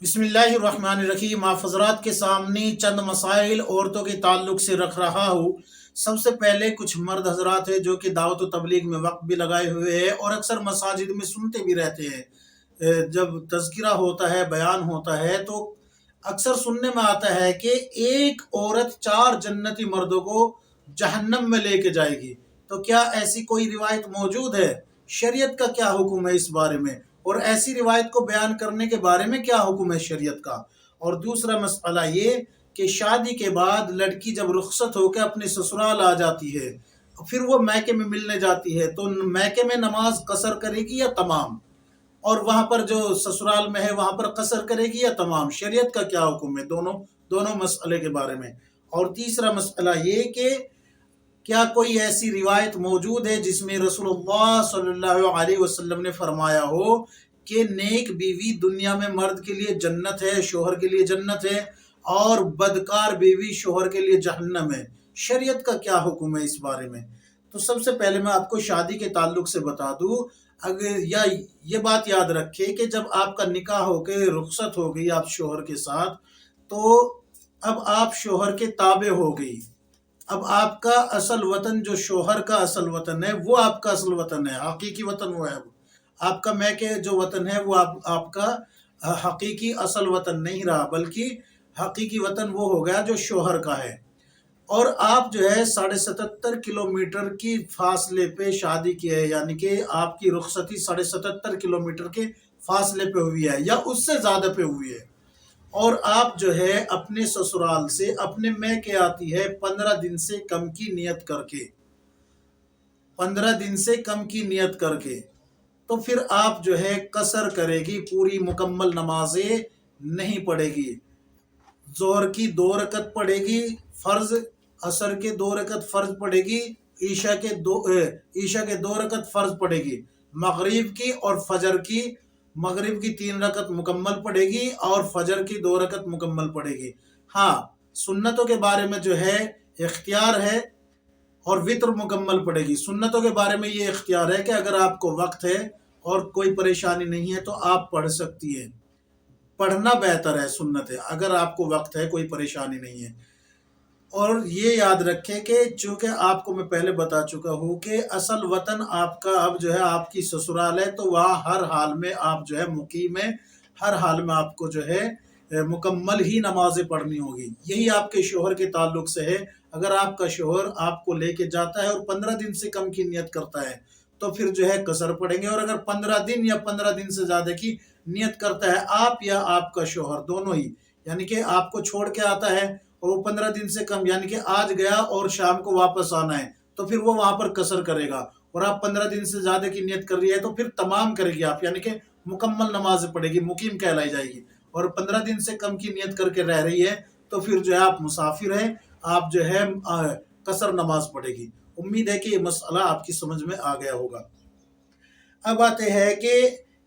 بسم اللہ الرحمن الرحیم۔ آپ حضرات کے سامنے چند مسائل عورتوں کے تعلق سے رکھ رہا ہوں۔ سب سے پہلے کچھ مرد حضرات ہیں جو کہ دعوت و تبلیغ میں وقت بھی لگائے ہوئے ہیں اور اکثر مساجد میں سنتے بھی رہتے ہیں۔ جب تذکرہ ہوتا ہے، بیان ہوتا ہے، تو اکثر سننے میں آتا ہے کہ ایک عورت 4 جنتی مردوں کو جہنم میں لے کے جائے گی۔ تو کیا ایسی کوئی روایت موجود ہے؟ شریعت کا کیا حکم ہے اس بارے میں؟ اور ایسی روایت کو بیان کرنے کے بارے میں کیا حکم ہے شریعت کا؟ اور دوسرا مسئلہ یہ کہ شادی کے بعد لڑکی جب رخصت ہو کے اپنے سسرال آ جاتی ہے، پھر وہ میکے میں ملنے جاتی ہے، تو میکے میں نماز قصر کرے گی یا تمام؟ اور وہاں پر جو سسرال میں ہے وہاں پر قصر کرے گی یا تمام؟ شریعت کا کیا حکم ہے دونوں مسئلے کے بارے میں؟ اور تیسرا مسئلہ یہ کہ کیا کوئی ایسی روایت موجود ہے جس میں رسول اللہ صلی اللہ علیہ وسلم نے فرمایا ہو کہ نیک بیوی دنیا میں مرد کے لیے جنت ہے، شوہر کے لیے جنت ہے، اور بدکار بیوی شوہر کے لیے جہنم ہے؟ شریعت کا کیا حکم ہے اس بارے میں؟ تو سب سے پہلے میں آپ کو شادی کے تعلق سے بتا دوں، اگر یا یہ بات یاد رکھے کہ جب آپ کا نکاح ہو کے رخصت ہو گئی آپ شوہر کے ساتھ، تو اب آپ شوہر کے تابع ہو گئی۔ اب آپ کا اصل وطن جو شوہر کا اصل وطن ہے وہ آپ کا اصل وطن ہے، حقیقی وطن وہ ہے۔ آپ کا میکے جو وطن ہے وہ آپ کا حقیقی اصل وطن نہیں رہا، بلکہ حقیقی وطن وہ ہو گیا جو شوہر کا ہے۔ اور آپ جو ہے 77.5 کلومیٹر کی فاصلے پہ شادی کی ہے، یعنی کہ آپ کی رخصتی 77.5 کلومیٹر کے فاصلے پہ ہوئی ہے یا اس سے زیادہ پہ ہوئی ہے، اور آپ جو ہے اپنے سسرال سے اپنے میکے آتی ہے 15 دن سے کم کی نیت کر کے، 15 دن سے کم کی نیت کر کے، تو پھر آپ جو ہے قصر کرے گی، پوری مکمل نمازیں نہیں پڑھے گی۔ ظہر کی 2 رکعت پڑھے گی فرض، عصر کے 2 رکعت فرض پڑھے گی، عشاء کے 2 رکعت فرض پڑھے گی، مغرب کی اور فجر کی، مغرب کی 3 رکعت مکمل پڑھے گی اور فجر کی 2 رکعت مکمل پڑھے گی۔ ہاں، سنتوں کے بارے میں جو ہے اختیار ہے، اور وطر مکمل پڑے گی۔ سنتوں کے بارے میں یہ اختیار ہے کہ اگر آپ کو وقت ہے اور کوئی پریشانی نہیں ہے تو آپ پڑھ سکتی ہیں، پڑھنا بہتر ہے سنت ہے اگر آپ کو وقت ہے، کوئی پریشانی نہیں ہے۔ اور یہ یاد رکھیں کہ چونکہ آپ کو میں پہلے بتا چکا ہوں کہ اصل وطن آپ کا اب جو ہے آپ کی سسرال ہے، تو وہاں ہر حال میں آپ جو ہے مقیم ہے، ہر حال میں آپ کو جو ہے مکمل ہی نمازیں پڑھنی ہوگی۔ یہی آپ کے شوہر کے تعلق سے ہے۔ اگر آپ کا شوہر آپ کو لے کے جاتا ہے اور 15 دن سے کم کی نیت کرتا ہے تو پھر جو ہے قصر پڑیں گے، اور اگر 15 دن یا 15 دن سے زیادہ کی نیت کرتا ہے آپ یا آپ کا شوہر دونوں ہی، یعنی کہ آپ کو چھوڑ کے آتا ہے اور وہ 15 دن سے کم، یعنی کہ آج گیا اور شام کو واپس آنا ہے، تو پھر وہ وہاں پر قصر کرے گا، اور آپ 15 دن سے زیادہ کی نیت کر رہی ہے تو پھر تمام کرے گی آپ، یعنی کہ مکمل نماز پڑھے گی، مقیم کہلائی جائے گی۔ اور 15 دن سے کم کی نیت کر کے رہ رہی ہے تو پھر جو ہے آپ مسافر ہیں، آپ جو ہے قصر نماز پڑھے گی۔ امید ہے کہ یہ مسئلہ آپ کی سمجھ میں آ گیا ہوگا۔ اب آتے ہیں کہ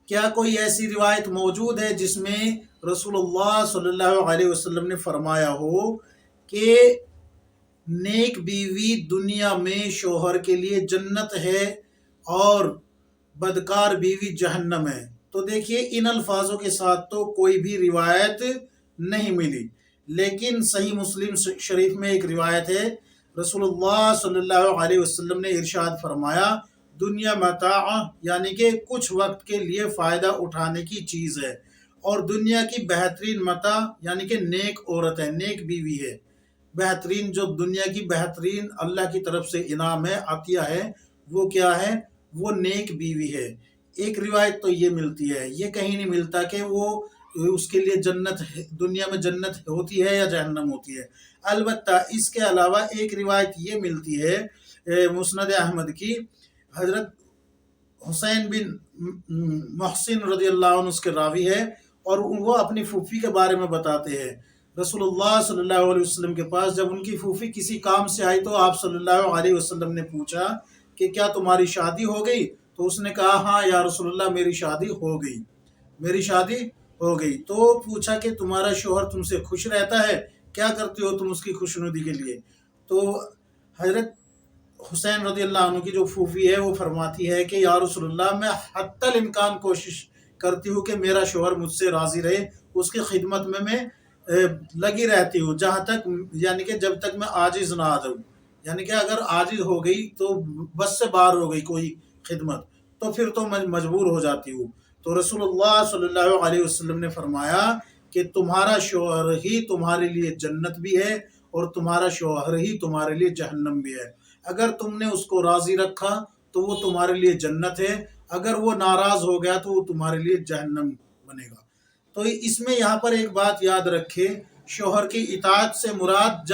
کیا کوئی ایسی روایت موجود ہے جس میں رسول اللہ صلی اللہ علیہ وسلم نے فرمایا ہو کہ نیک بیوی دنیا میں شوہر کے لیے جنت ہے اور بدکار بیوی جہنم ہے؟ تو دیکھیے ان الفاظوں کے ساتھ تو کوئی بھی روایت نہیں ملی، لیکن صحیح مسلم شریف میں ایک روایت ہے، رسول اللہ صلی اللہ علیہ وسلم نے ارشاد فرمایا، دنیا متاع، یعنی کہ کچھ وقت کے لیے فائدہ اٹھانے کی چیز ہے، اور دنیا کی بہترین متاع یعنی کہ نیک عورت ہے، نیک بیوی ہے۔ بہترین جو دنیا کی بہترین اللہ کی طرف سے انعام ہے، عطیہ ہے، وہ کیا ہے؟ وہ نیک بیوی ہے۔ ایک روایت تو یہ ملتی ہے، یہ کہیں نہیں ملتا کہ وہ اس کے لیے جنت دنیا میں جنت ہوتی ہے یا جہنم ہوتی ہے۔ البتہ اس کے علاوہ ایک روایت یہ ملتی ہے مسند احمد کی، حضرت حسین بن محسن رضی اللہ عنہ اس کے راوی ہے، اور وہ اپنی پھوپھی کے بارے میں بتاتے ہیں، رسول اللہ صلی اللہ علیہ وسلم کے پاس جب ان کی پھوپھی کسی کام سے آئی تو آپ صلی اللہ علیہ وسلم نے پوچھا کہ کیا تمہاری شادی ہو گئی؟ تو اس نے کہا ہاں یا رسول اللہ میری شادی ہو گئی، میری شادی ہو گئی۔ تو پوچھا کہ تمہارا شوہر تم سے خوش رہتا ہے، کیا کرتے ہو تم اس کی خوشنودی کے لیے؟ تو حضرت حسین رضی اللہ عنہ کی جو پھوپھی ہے وہ فرماتی ہے کہ یا رسول اللہ میں حتی الامکان کوشش کرتی ہوں کہ میرا شوہر مجھ سے راضی رہے، اس کی خدمت میں لگی رہتی ہوں، جہاں تک یعنی کہ جب تک میں عاجز نہ آ جاؤں، یعنی کہ اگر عاجز ہو گئی تو بس سے باہر ہو گئی کوئی خدمت، تو پھر تو میں مجبور ہو جاتی ہوں۔ تو رسول اللہ صلی اللہ علیہ وسلم نے فرمایا کہ تمہارا شوہر ہی تمہارے لیے جنت بھی ہے اور تمہارا شوہر ہی تمہارے لیے جہنم بھی ہے۔ اگر تم نے اس کو راضی رکھا تو وہ تمہارے لیے جنت ہے، اگر وہ ناراض ہو گیا تو وہ تمہارے لیے جہنم بنے گا۔ تو اس میں یہاں پر ایک بات یاد رکھے، شوہر کی اطاعت سے مراد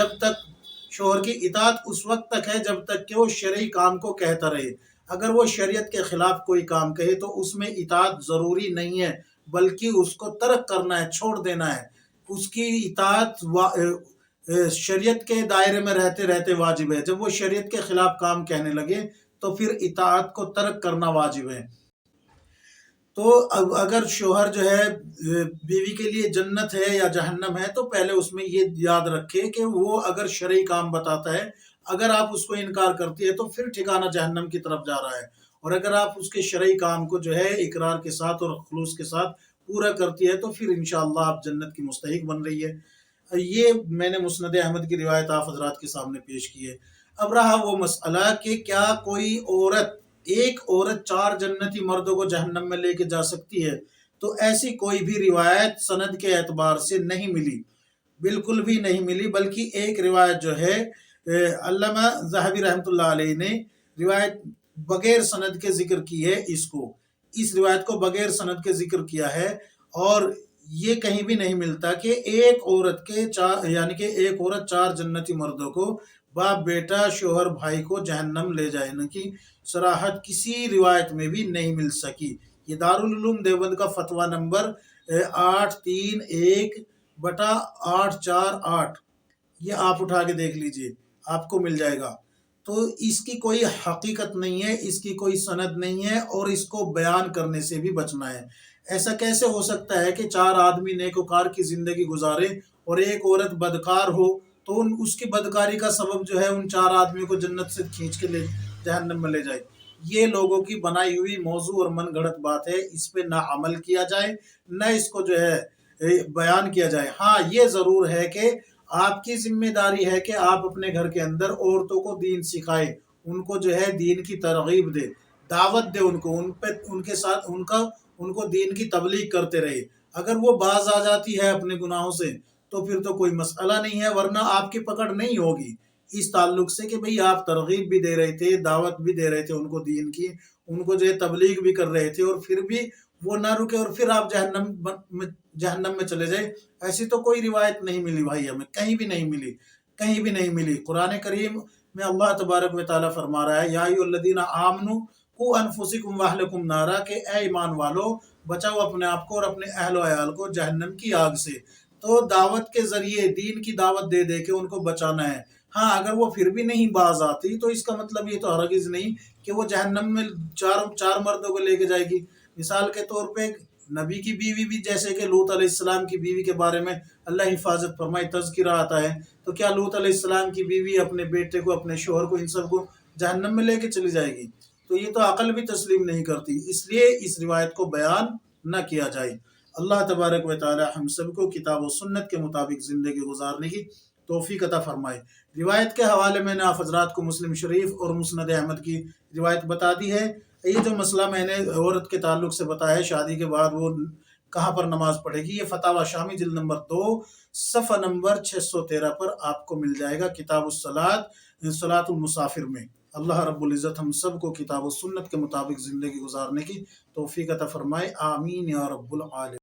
شوہر کی اطاعت اس وقت تک ہے جب تک کہ وہ شرعی کام کو کہتا رہے۔ اگر وہ شریعت کے خلاف کوئی کام کہے تو اس میں اطاعت ضروری نہیں ہے، بلکہ اس کو ترک کرنا ہے، چھوڑ دینا ہے۔ اس کی اطاعت شریعت کے دائرے میں رہتے رہتے واجب ہے۔ جب وہ شریعت کے خلاف کام کہنے لگے تو پھر اطاعت کو ترک کرنا واجب ہے۔ تو اگر شوہر جو ہے بیوی کے لیے جنت ہے یا جہنم ہے، تو پہلے اس میں یہ یاد رکھے کہ وہ اگر شرعی کام بتاتا ہے، اگر آپ اس کو انکار کرتی ہے تو پھر ٹھکانہ جہنم کی طرف جا رہا ہے، اور اگر آپ اس کے شرعی کام کو جو ہے اقرار کے ساتھ اور خلوص کے ساتھ پورا کرتی ہے تو پھر انشاءاللہ آپ جنت کی مستحق بن رہی ہے۔ یہ میں نے مسند احمد کی روایت آپ حضرات کے سامنے پیش کی ہے۔ اب رہا وہ مسئلہ کہ کیا کوئی ایک عورت 4 جنتی مردوں کو جہنم میں لے کے جا سکتی ہے؟ تو ایسی کوئی بھی روایت سند کے اعتبار سے نہیں ملی، بالکل بھی نہیں ملی، بلکہ ایک روایت جو ہے علامہ ذہبی رحمۃ اللہ علیہ نے روایت بغیر سند کے ذکر کی ہے، اس روایت کو بغیر سند کے ذکر کیا ہے، اور یہ کہیں بھی نہیں ملتا کہ ایک عورت یعنی کہ ایک عورت 4 جنتی مردوں کو، باپ بیٹا شوہر بھائی کو جہنم لے جانے کی صراحت کسی روایت میں بھی نہیں مل سکی۔ یہ دارالعلوم دیوبند کا فتویٰ نمبر 831/848، یہ آپ اٹھا کے دیکھ لیجئے، آپ کو مل جائے گا۔ تو اس کی کوئی حقیقت نہیں ہے، اس کی کوئی سند نہیں ہے، اور اس کو بیان کرنے سے بھی بچنا ہے۔ ایسا کیسے ہو سکتا ہے کہ 4 آدمی نیکوکار کی زندگی گزارے اور ایک عورت بدکار ہو، تو اس کی بدکاری کا سبب جو ہے ان 4 آدمیوں کو جنت سے کھینچ کے جہنم میں لے جائے؟ یہ لوگوں کی بنائی ہوئی موضوع اور من گھڑت بات ہے، اس پہ نہ عمل کیا جائے نہ اس کو جو ہے بیان کیا جائے۔ ہاں یہ ضرور ہے کہ آپ کی ذمہ داری ہے کہ آپ اپنے گھر کے اندر عورتوں کو دین سکھائے، ان کو جو ہے دین کی ترغیب دے، دعوت دے، ان کے ساتھ ان کو دین کی تبلیغ کرتے رہے۔ اگر وہ باز آ جاتی ہے اپنے گناہوں سے تو پھر تو کوئی مسئلہ نہیں ہے، ورنہ آپ کی پکڑ نہیں ہوگی اس تعلق سے کہ بھئی آپ ترغیب بھی دے رہے تھے، دعوت بھی دے رہے تھے ان کو دین کی، ان کو جو ہے تبلیغ بھی کر رہے تھے، اور پھر بھی وہ نہ رکے اور پھر آپ جہنم میں چلے جائے۔ ایسی تو کوئی روایت نہیں ملی بھائی، ہمیں کہیں بھی نہیں ملی، کہیں بھی نہیں ملی۔ قرآن کریم میں اللہ تبارک و تعالیٰ فرما رہا ہے، یا ایھا الذین آمنوا قوا انفسکم واہلکم نارا، کہ اے ایمان والو بچاؤ اپنے آپ کو اور اپنے اہل و عیال کو جہنم کی آگ سے۔ تو دعوت کے ذریعے دین کی دعوت دے دے کے ان کو بچانا ہے۔ ہاں اگر وہ پھر بھی نہیں باز آتی تو اس کا مطلب یہ تو ہرگز نہیں کہ وہ جہنم میں 4 مردوں کو لے کے جائے گی۔ مثال کے طور پہ نبی کی بیوی بھی، جیسے کہ لوط علیہ السلام کی بیوی کے بارے میں اللہ حفاظت فرمائے تذکرہ آتا ہے، تو کیا لوط علیہ السلام کی بیوی اپنے بیٹے کو، اپنے شوہر کو، ان سب کو جہنم میں لے کے چلی جائے گی؟ تو یہ تو عقل بھی تسلیم نہیں کرتی، اس لیے اس روایت کو بیان نہ کیا جائے۔ اللہ تبارک و تعالی ہم سب کو کتاب و سنت کے مطابق زندگی گزارنے کی توفیق عطا فرمائے۔ روایت کے حوالے میں نے آپ حضرات کو مسلم شریف اور مسند احمد کی روایت بتا دی ہے۔ یہ جو مسئلہ میں نے عورت کے تعلق سے بتایا ہے، شادی کے بعد وہ کہاں پر نماز پڑھے گی، یہ فتاوی شامی جلد نمبر 2 صفحہ نمبر 613 پر آپ کو مل جائے گا، کتاب الصلاۃ، صلاۃ المسافر میں۔ اللہ رب العزت ہم سب کو کتاب و سنت کے مطابق زندگی گزارنے کی توفیق عطا فرمائے، آمین یا رب العالمین۔